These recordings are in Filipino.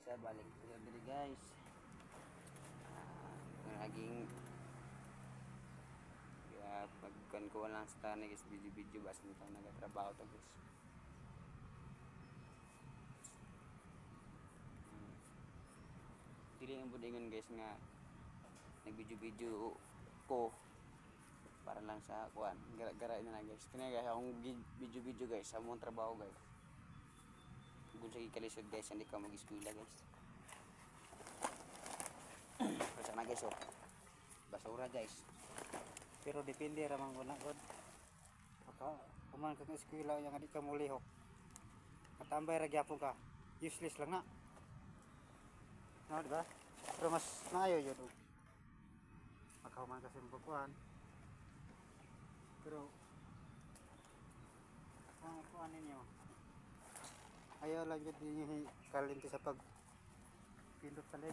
guys, balik sila diri guys. Naging pagkuhan ko lang sa tanay guys, video bas nito nagatrabaho to guys. Dili ang budingon guys nga nag-video ko para lang sa kuan gara-gara na guys. Kani guys akong video guys sa mong trabaho guys. Kung sa ikalisod guys, hindi ka mag-eskwela guys. Kasi na guys, oh. Basura guys. Pero depende ramang ko na god. Kuman ka ng eskwela yang hindi ka mulihok. Katambay ra gyapon ka. Useless lang na. No, diba? Pero mas maayo yun. Makahuman kasi magkuhan. Pero ang kuhan ninyo, ayaw lang yun din kalinti sa pag pindot sa leg.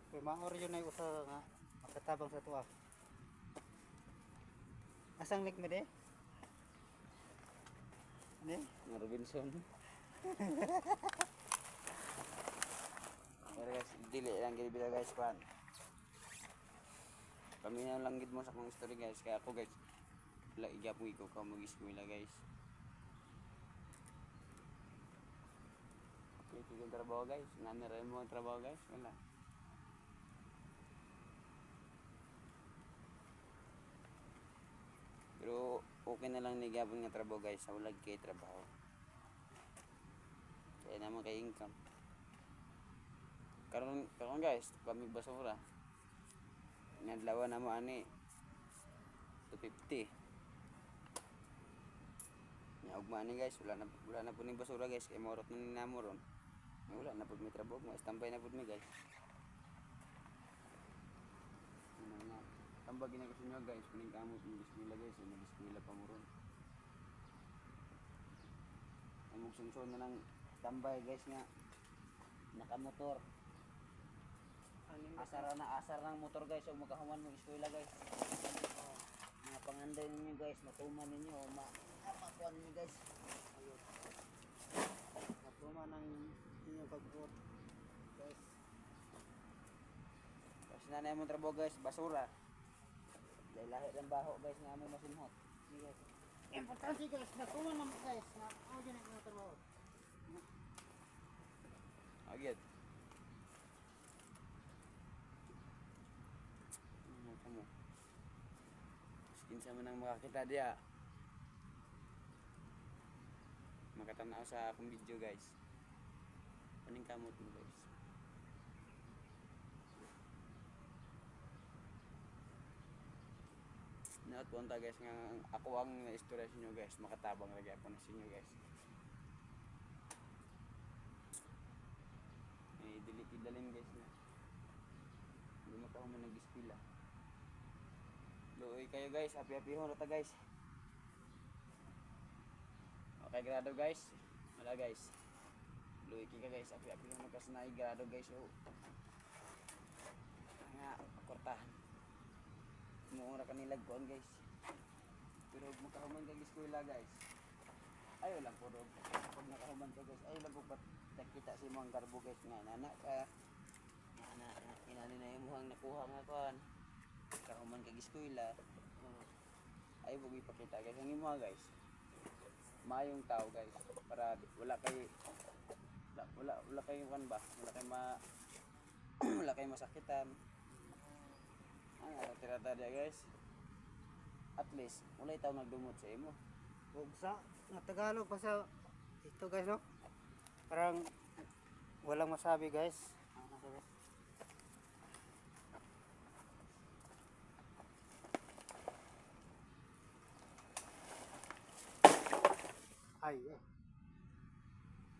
Kaya maor yun ay usa nga makatabang sa tuwa. Asang leg mo de? Ano? Robinson. Pero guys, dili lang gid bila guys pan. Paminaw lang gid mo sa akong story guys, kaya ako guys wala igapon ikaw ka mag-eskwela guys. Okay, yung trabaho guys, nanira mo ang trabaho guys, wala. Pero okay na lang ni gapon nga trabaho guys, sa ulag kay trabaho. Kaya naman kay income. Karon guys, kami basura. Nadlawan na mo ani 250. Ugma ni guys, wala na po ni basura guys, kay maurot na ni namo ron. Wala na po mi trabaho, ma-standby na po mi guys. Tambag na kasi nyo guys, kuning kamot yung biskwila guys, yung biskwila pa mo ron. Among sunsun na ng tambay guys nga nakamotor. Asar ng motor guys, o magkahuman mong eskwela guys. Mga panganday ninyo guys, matuman ninyo o makuhan ninyo guys. Ayun. Matuman ng inyong pag-vote guys. Kasi nanay mong trabaho guys, basura. Lahi ng baho guys, nga mo masinhot. Guys. Importante guys, matuman naman guys, na ako dyan ang inyong trabaho. Agad. Kinsa man ang makakita diya, makatanaw sa akong video guys. Kaning kamot mo guys. Naot po unta guys nga ako ang istorya sa inyo guys, makatabang lagi ako na sa inyo guys. Dili idalin guys na. Hindi makahuman nag-eskwela. Luoy kayo guys, happy ho rata guys. Okay grado guys. Wala guys. Luoy ka guys, happy ho magkasanay grado guys. Oh. Nga kortahan. Muura kanila kuan guys. Pero makahuman kag eskwela guys. Ayo lang po dog. Pag nakahuman ka guys, ayo lang po kita si mga garbo guys nga anak ka. Inani na imong nakuha nga kuan. Kahuman kag eskwela. Ay bugi pakita guys ang imo guys. Mayong tao guys para wala kay kuan ba? Wala kay masakitan. Ang tirada dia guys. At least ulay taw nagdumot sa imo. Ug sa Tagalog pa sa ito guys no. Parang walang masabi guys. Ay,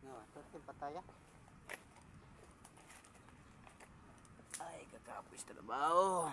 no, ito pataya. Ay, kakapis trabaho.